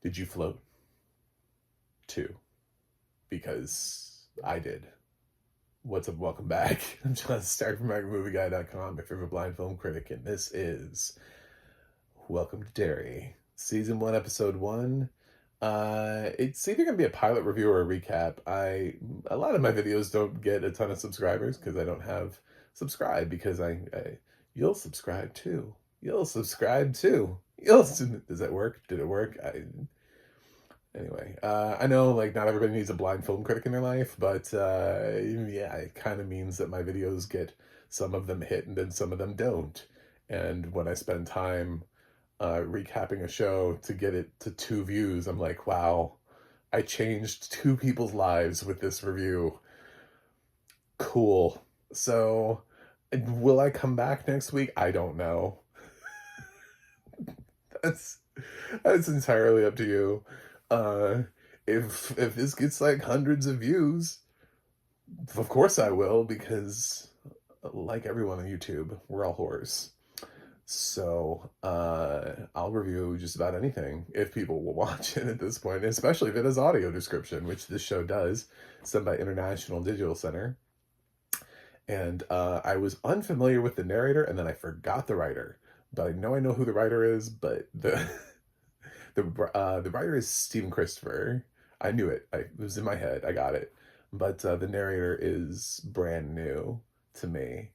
Did you float? Too. Because I did. What's up? Welcome back. I'm John Stark from MyMovieGuy.com, your favorite blind film critic, and this is Welcome to Derry, Season 1, Episode 1. It's either going to be a pilot review or a recap. A lot of my videos don't get a ton of subscribers because I don't have subscribe, because you'll subscribe too. You'll subscribe too. Does that work? Did it work? Anyway, I know, like, not everybody needs a blind film critic in their life, but yeah, it kind of means that my videos get, some of them hit and then some of them don't. And when I spend time recapping a show to get it to 2 views, I'm like, wow, I changed 2 people's lives with this review. Cool. So, will I come back next week? I don't know. That's entirely up to you. If this gets like hundreds of views, of course I will, because like everyone on YouTube, we're all whores. So I'll review just about anything if people will watch it at this point, especially if it has audio description, which this show does, sent by International Digital Center. And I was unfamiliar with the narrator, and then I forgot the writer. But I know who the writer is, but the writer is Stephen Christopher. I knew it. It was in my head. I got it. But the narrator is brand new to me,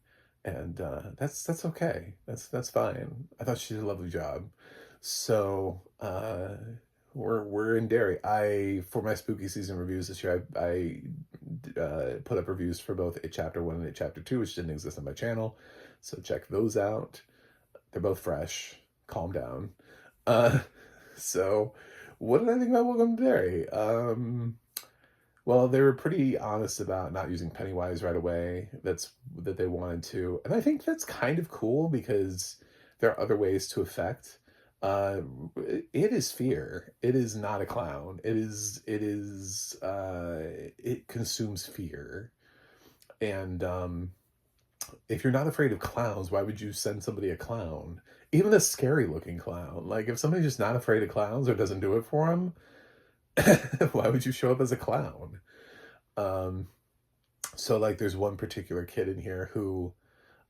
and that's okay. That's fine. I thought she did a lovely job. So we're in Derry. For my spooky season reviews this year, I put up reviews for both It Chapter 1 and It Chapter 2, which didn't exist on my channel. So check those out. They're both fresh. Calm down. So what did I think about Welcome to Derry? Well, they were pretty honest about not using Pennywise right away. That they wanted to. And I think that's kind of cool, because there are other ways to affect. It is fear. It is not a clown. It consumes fear. And if you're not afraid of clowns, why would you send somebody a clown? Even a scary looking clown. Like, if somebody's just not afraid of clowns or doesn't do it for them, why would you show up as a clown? So like, there's one particular kid in here who,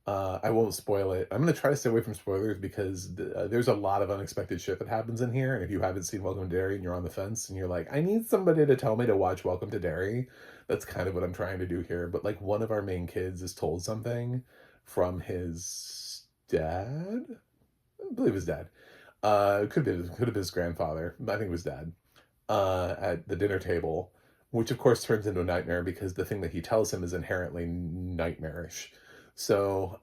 I won't spoil it. I'm going to try to stay away from spoilers, because there's a lot of unexpected shit that happens in here. And if you haven't seen Welcome to Derry and you're on the fence and you're like, I need somebody to tell me to watch Welcome to Derry, that's kind of what I'm trying to do here. But like, one of our main kids is told something from his dad. I believe his dad. Could have been his grandfather. I think it was dad. At the dinner table, which of course turns into a nightmare, because the thing that he tells him is inherently nightmarish. So,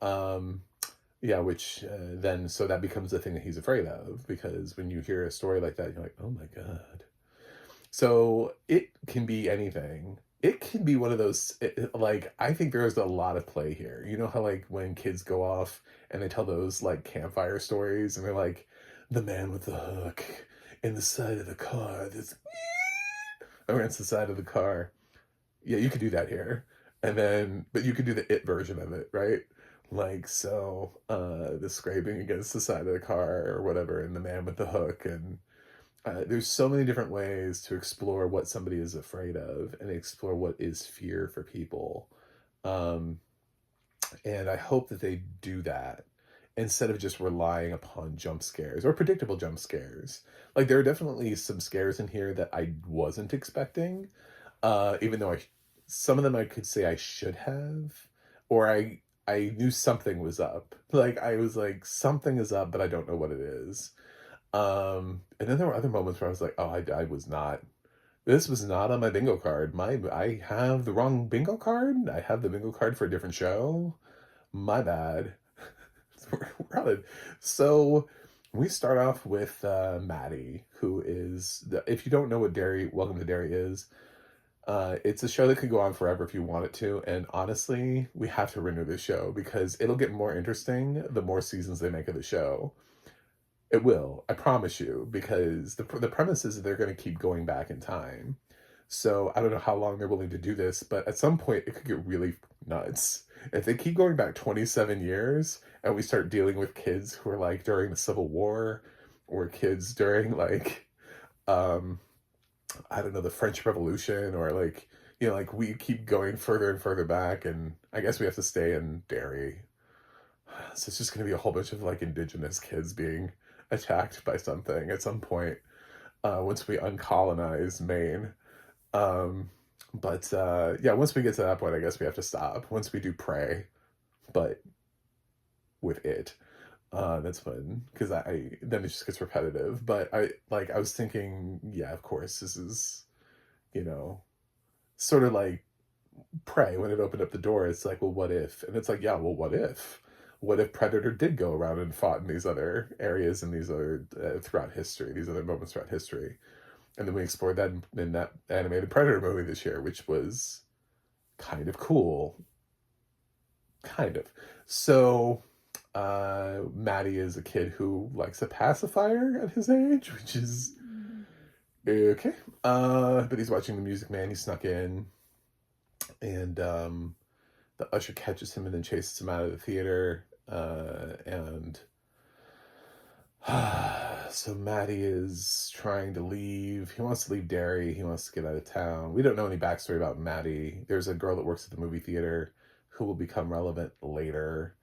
yeah, which then, so that becomes the thing that he's afraid of, because when you hear a story like that, you're like, oh my God. So it can be anything. It can be one of those, like, I think there's a lot of play here. You know how, like, when kids go off and they tell those, like, campfire stories, and they're like, the man with the hook in the side of the car, this against the side of the car. Yeah, you could do that here. And then, but you could do the It version of it, right? Like, so, the scraping against the side of the car or whatever, and the man with the hook. And there's so many different ways to explore what somebody is afraid of and explore what is fear for people. And I hope that they do that, instead of just relying upon jump scares or predictable jump scares. Like, there are definitely some scares in here that I wasn't expecting, even though some of them I could say I should have, or I knew something was up. Like, I was like, something is up, but I don't know what it is. And then there were other moments where I was like, oh, I was not. This was not on my bingo card. I have the wrong bingo card. I have the bingo card for a different show. My bad. We're on it. So we start off with Maddie, who is if you don't know what Welcome to Derry is, it's a show that could go on forever if you want it to. And honestly, we have to renew this show, because it'll get more interesting the more seasons they make of the show. It will, I promise you, because the premise is that they're going to keep going back in time. So I don't know how long they're willing to do this, but at some point it could get really nuts. If they keep going back 27 years and we start dealing with kids who are like during the Civil War, or kids during like um, I don't know, the French Revolution, or like, like we keep going further and further back, and I guess we have to stay in Derry. So it's just going to be a whole bunch of like indigenous kids being attacked by something at some point, once we uncolonize Maine. Um, but yeah, once we get to that point, I guess we have to stop. Once we do Prey, but with it, that's fun, because I then it just gets repetitive. But I was thinking, yeah, of course, this is, you know, sort of like Prey when it opened up the door. It's like, well, what if? And it's like, yeah, well, what if? What if Predator did go around and fought in these other areas and these other throughout history, these other moments throughout history? And then we explored that in that animated Predator movie this year, which was kind of cool. Kind of. So, Maddie is a kid who likes a pacifier at his age, which is okay. But he's watching The Music Man. He snuck in, and the usher catches him and then chases him out of the theater. And so Maddie is trying to leave. He wants to leave Derry. He wants to get out of town. We don't know any backstory about Maddie. There's a girl that works at the movie theater who will become relevant later,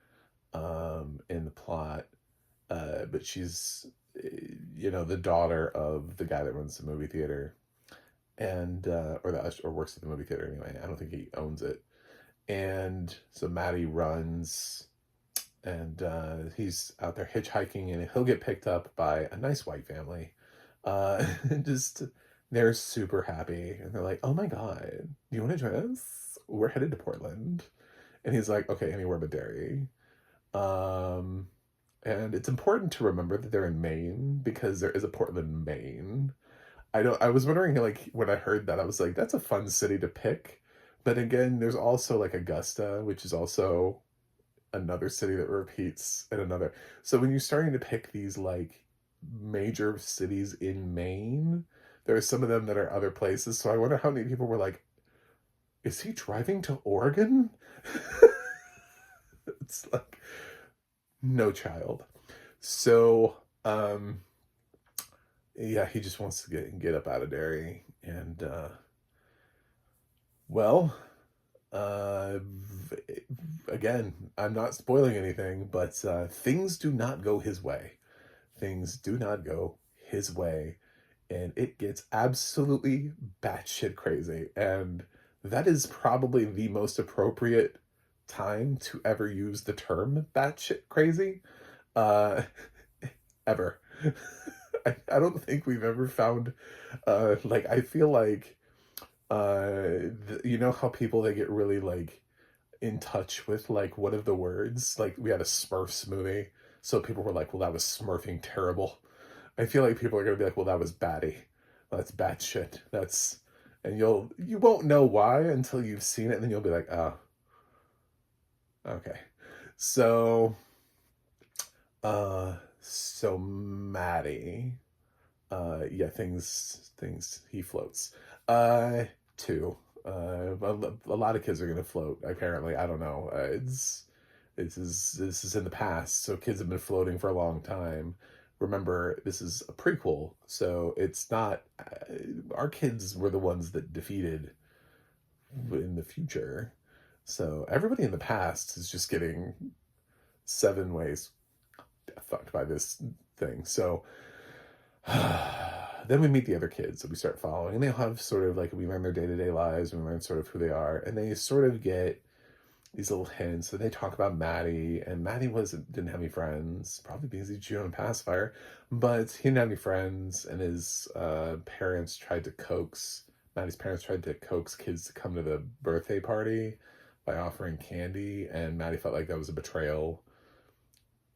in the plot. But she's, the daughter of the guy that runs the movie theater, and or works at the movie theater anyway. I don't think he owns it. And so Maddie runs, and he's out there hitchhiking, and he'll get picked up by a nice white family. Just they're super happy, and they're like, "Oh my god, do you want to join us? We're headed to Portland." And he's like, "Okay, anywhere but Derry." Um, and it's important to remember that they're in Maine, because there is a Portland, Maine. I was wondering, like, when I heard that, I was like, that's a fun city to pick. But again, there's also like Augusta, which is also another city that repeats in another. So when you're starting to pick these like major cities in Maine, there are some of them that are other places. So I wonder how many people were like, is he driving to Oregon? It's like, no, child. So, yeah, he just wants to get up out of Derry. And well, uh, again, I'm not spoiling anything, but things do not go his way. Things do not go his way, and it gets absolutely batshit crazy. And that is probably the most appropriate time to ever use the term batshit crazy, uh, ever. I don't think we've ever found, like, I feel like, you know how people, they get really like in touch with like one of the words, like we had a Smurfs movie, so people were like, well, that was smurfing terrible. I feel like people are gonna be like, well, that was batty, that's bad shit, that's, and you won't know why until you've seen it, and then you'll be like, oh, okay. So so Maddie, yeah, things he floats. Too. A lot of kids are gonna float. Apparently, I don't know. This is in the past, so kids have been floating for a long time. Remember, this is a prequel, so it's not. Our kids were the ones that defeated in the future. So everybody in the past is just getting 7 ways fucked by this thing. So then we meet the other kids that we start following, and they have sort of like, we learn their day-to-day lives, and we learn sort of who they are, and they sort of get these little hints. And they talk about Maddie, and Maddie didn't have any friends, probably because he chewed on a pacifier, but he didn't have any friends, and his Maddie's parents tried to coax kids to come to the birthday party by offering candy, and Maddie felt like that was a betrayal.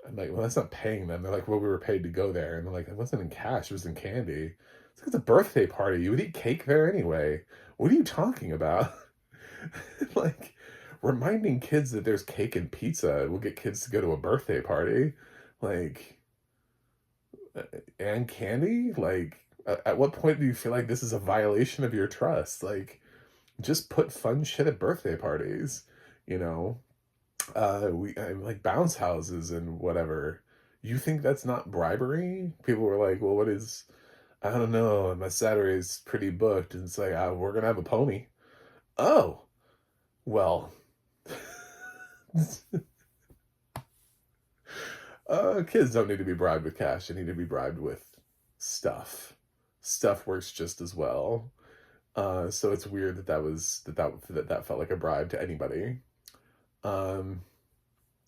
I'm like, well, that's not paying them. They're like, well, we were paid to go there. And they're like, it wasn't in cash, it was in candy. It's like, it's a birthday party. You would eat cake there anyway. What are you talking about? Like, reminding kids that there's cake and pizza will get kids to go to a birthday party. Like, and candy? Like, at what point do you feel like this is a violation of your trust? Like, just put fun shit at birthday parties, you know? We like bounce houses and whatever. You think that's not bribery? People were like, well, what is I don't know, my Saturday's pretty booked, and it's like, we're gonna have a pony. Oh, well, kids don't need to be bribed with cash. They need to be bribed with stuff. Stuff works just as well. So it's weird that felt like a bribe to anybody. Um,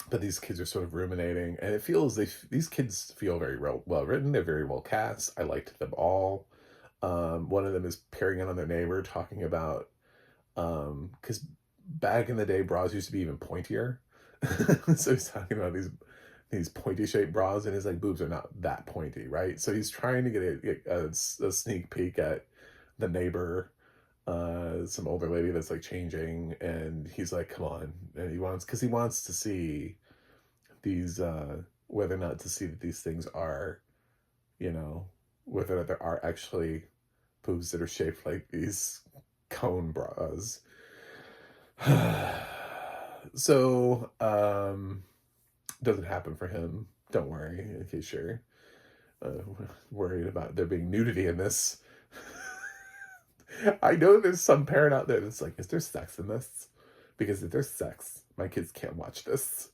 but these kids are sort of ruminating, and it feels these kids feel very well written. They're very well cast. I liked them all. One of them is peering in on their neighbor, talking about because back in the day, bras used to be even pointier. So he's talking about these pointy shaped bras, and his like boobs are not that pointy, right? So he's trying to get a sneak peek at the neighbor, some older lady that's like changing, and he's like, come on. And he wants to see these whether or not to see that these things are, you know, whether or not there are actually boobs that are shaped like these cone bras. So doesn't happen for him, don't worry, in case you're uh, worried about there being nudity in this. I know there's some parent out there that's like, is there sex in this? Because if there's sex, my kids can't watch this.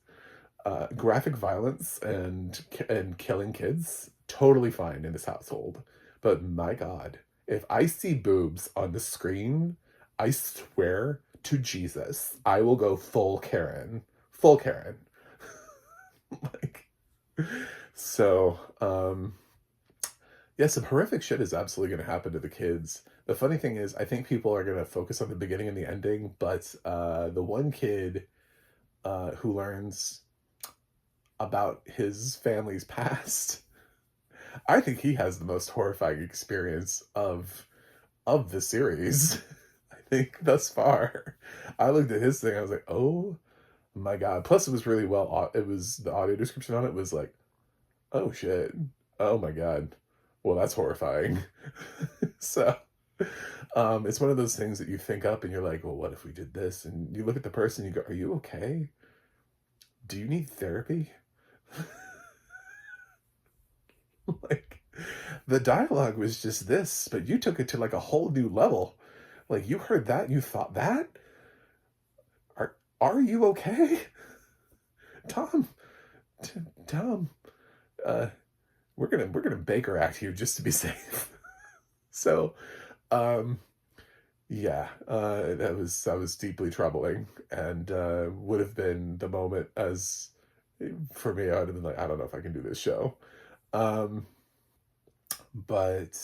Graphic violence and killing kids, totally fine in this household. But my God, if I see boobs on the screen, I swear to Jesus, I will go full Karen. Full Karen. Like, so, yeah, some horrific shit is absolutely going to happen to the kids. The funny thing is, I think people are going to focus on the beginning and the ending, but the one kid who learns about his family's past, I think he has the most horrifying experience of the series. I think thus far. I looked at his thing, I was like, oh my God. Plus, it was really it was the audio description on it was like, oh shit, oh my God, well, that's horrifying. So it's one of those things that you think up and you're like, well, what if we did this? And you look at the person, you go, are you okay? Do you need therapy? Like, the dialogue was just this, but you took it to like a whole new level. Like, you heard that, you thought that? Are you okay? Tom, Tom, uh, we're gonna Baker Act you just to be safe. So, um, yeah, that was deeply troubling, and would have been the moment as for me. I would have been like, I don't know if I can do this show. Um, but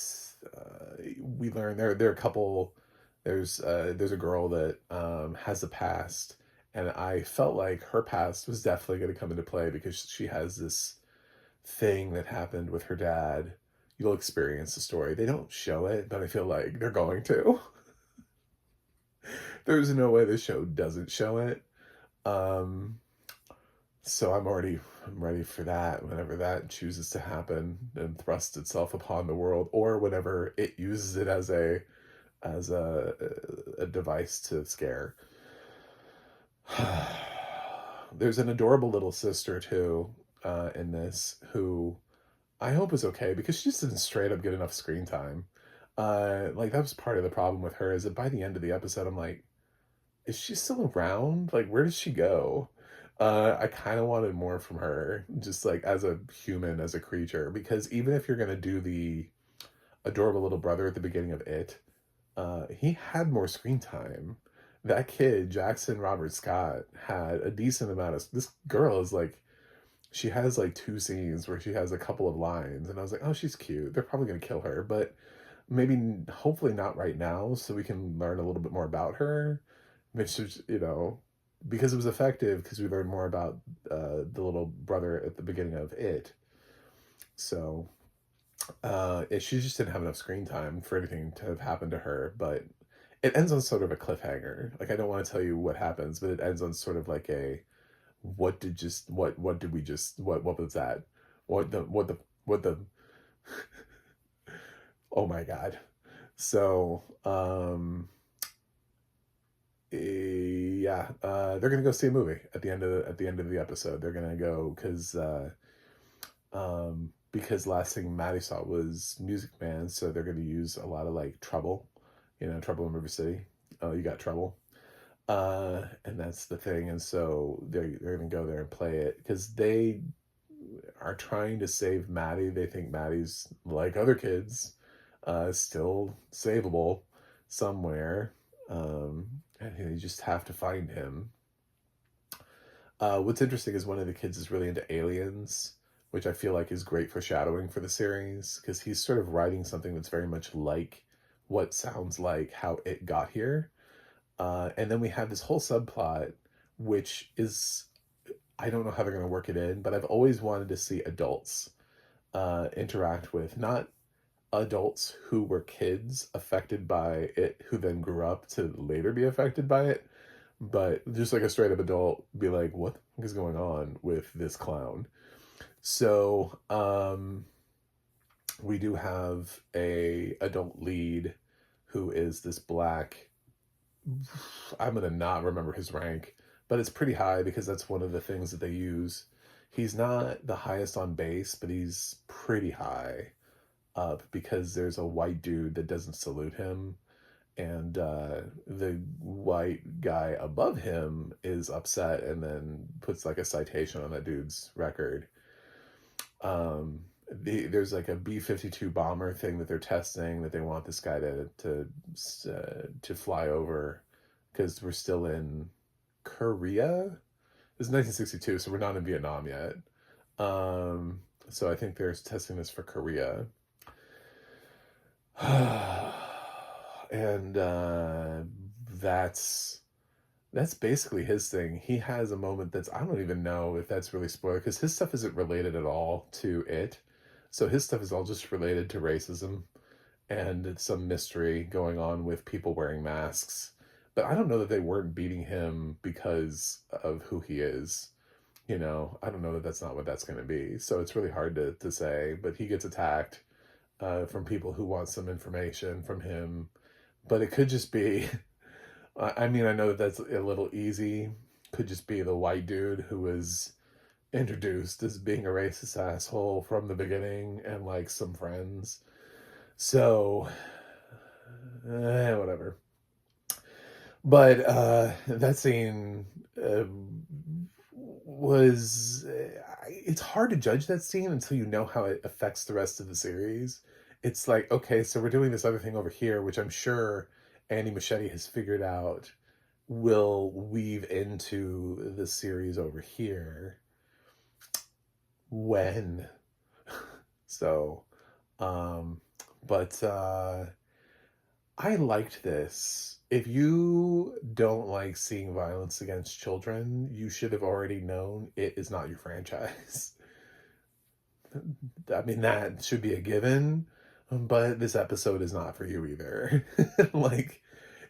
we learned there are a couple. There's a girl that has a past, and I felt like her past was definitely going to come into play because she has this thing that happened with her dad. You'll experience the story. They don't show it, but I feel like they're going to. There's no way the show doesn't show it. Um, so I'm ready for that whenever that chooses to happen and thrust itself upon the world, or whenever it uses it as a device to scare. There's an adorable little sister too in this who I hope is okay because she just didn't straight up get enough screen time. Like that was part of the problem with her is that by the end of the episode, I'm like, is she still around? Like, where does she go? I kind of wanted more from her, just like as a human, as a creature, because even if you're gonna do the adorable little brother at the beginning of it, he had more screen time. That kid, Jackson Robert Scott, had a decent amount of. This girl is like, she has like two scenes where she has a couple of lines, and I was like, oh, she's cute. They're probably gonna kill her, but maybe, hopefully not right now, so we can learn a little bit more about her. Which is, because it was effective because we learned more about the little brother at the beginning of it. So she just didn't have enough screen time for anything to have happened to her, but it ends on sort of a cliffhanger. Like, I don't want to tell you what happens, but it ends on sort of like a what did we just what was that? What the oh my God. So yeah, they're gonna go see a movie at the end of the episode. They're gonna go because because last thing Maddie saw was Music Man, so they're going to use a lot of like Trouble, Trouble in River City. Oh, you got Trouble. And that's the thing. And so they're going to go there and play it because they are trying to save Maddie. They think Maddie's like other kids, still savable somewhere. And you just have to find him. What's interesting is one of the kids is really into aliens, which I feel like is great foreshadowing for the series because he's sort of writing something that's very much like what sounds like how it got here. And then we have this whole subplot, which is, I don't know how they're going to work it in, but I've always wanted to see adults interact with, not adults who were kids affected by it, who then grew up to later be affected by it, but just like a straight up adult be like, what the fuck is going on with this clown? So we do have a adult lead who is this black, I'm gonna not remember his rank, but it's pretty high because that's one of the things that they use. He's not the highest on base, but he's pretty high up because there's a white dude that doesn't salute him, and the white guy above him is upset and then puts like a citation on that dude's record. There's like a B-52 bomber thing that they're testing that they want this guy to fly over because we're still in Korea. This is 1962, so we're not in Vietnam yet. So I think they're testing this for Korea. And that's basically his thing. He has a moment that's, I don't even know if that's really spoiler because his stuff isn't related at all to it. So his stuff is all just related to racism and some mystery going on with people wearing masks. But I don't know that they weren't beating him because of who he is. I don't know that that's not what that's going to be. So it's really hard to say. But he gets attacked from people who want some information from him. But it could just be, I mean, I know that that's a little easy. Could just be the white dude who was introduced as being a racist asshole from the beginning and like some friends. So, whatever. But that scene was, it's hard to judge that scene until you know how it affects the rest of the series. It's like, okay, so we're doing this other thing over here, which I'm sure Andy Muschietti has figured out will weave into the series over here. When? So, but I liked this. If you don't like seeing violence against children, you should have already known it is not your franchise. I mean, that should be a given, but this episode is not for you either. Like,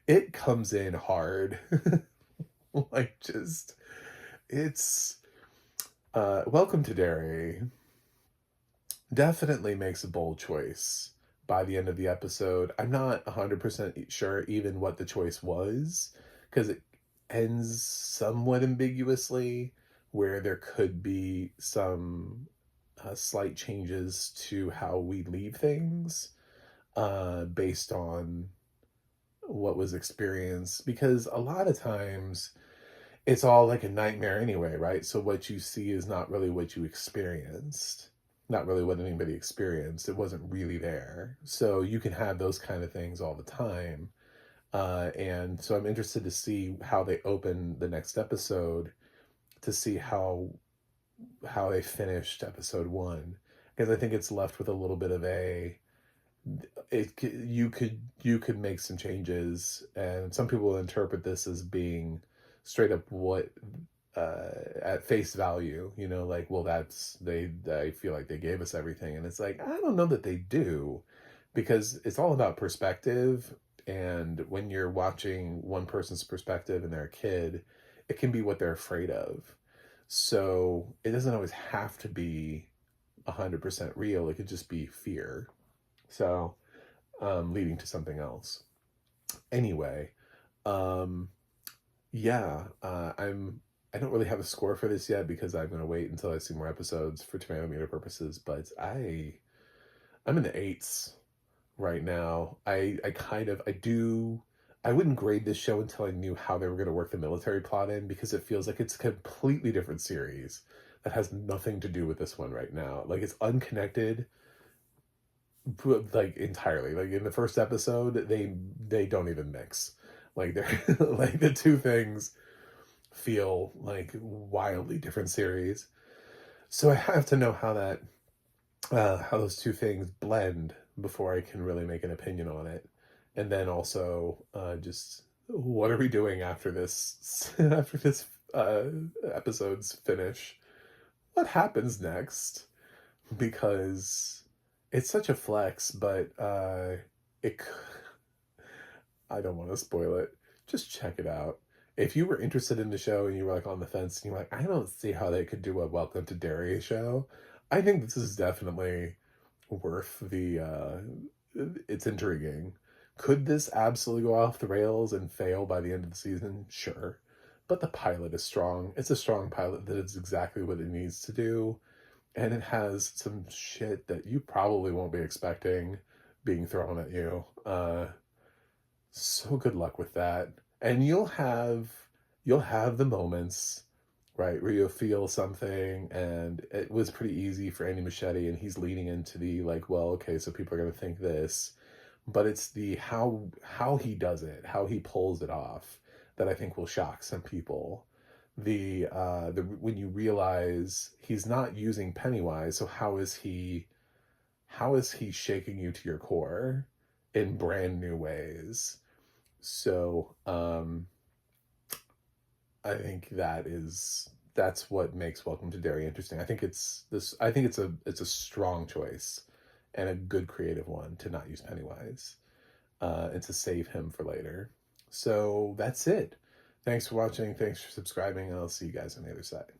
it comes in hard. Like, just, it's, Welcome to Derry definitely makes a bold choice by the end of the episode. I'm not 100% sure even what the choice was, because it ends somewhat ambiguously, where there could be some slight changes to how we leave things based on what was experienced, because a lot of times it's all like a nightmare anyway, right? So what you see is not really what you experienced, not really what anybody experienced. It wasn't really there. So you can have those kind of things all the time. And so I'm interested to see how they open the next episode, to see how they finished episode 1, because I think it's left with a little bit of you could make some changes, and some people will interpret this as being straight up what at face value, like, well, I feel like they gave us everything, and it's like, I don't know that they do, because it's all about perspective, and when you're watching one person's perspective and they're a kid, it can be what they're afraid of. So it doesn't always have to be 100% real. It could just be fear. So leading to something else. Anyway, yeah, I'm I don't really have a score for this yet because I'm gonna wait until I see more episodes for tomato meter purposes, but I'm in the eights right now. I kind of I wouldn't grade this show until I knew how they were gonna work the military plot in, because it feels like it's a completely different series that has nothing to do with this one right now. Like, it's unconnected, like, entirely. Like, in the first episode, they don't even mix. Like, they're like, the two things feel like wildly different series. So I have to know how those two things blend before I can really make an opinion on it. And then also, just what are we doing after this after this episode's finish? What happens next? Because it's such a flex, but it I don't want to spoil it. Just check it out. If you were interested in the show and you were like on the fence and you're like, I don't see how they could do a Welcome to Derry show, I think this is definitely worth the it's intriguing. Could this absolutely go off the rails and fail by the end of the season? Sure. But the pilot is strong. It's a strong pilot that is exactly what it needs to do. And it has some shit that you probably won't be expecting being thrown at you. So good luck with that. And you'll have the moments, right, where you'll feel something, and it was pretty easy for Andy Machete, and he's leaning into the, like, well, okay, so people are gonna think this. But it's the how he does it, how he pulls it off, that I think will shock some people. The when you realize he's not using Pennywise, so how is he shaking you to your core in brand new ways? So I think that's what makes Welcome to Derry interesting. I think it's a strong choice and a good creative one to not use Pennywise, and to save him for later. So that's it. Thanks for watching. Thanks for subscribing. And I'll see you guys on the other side.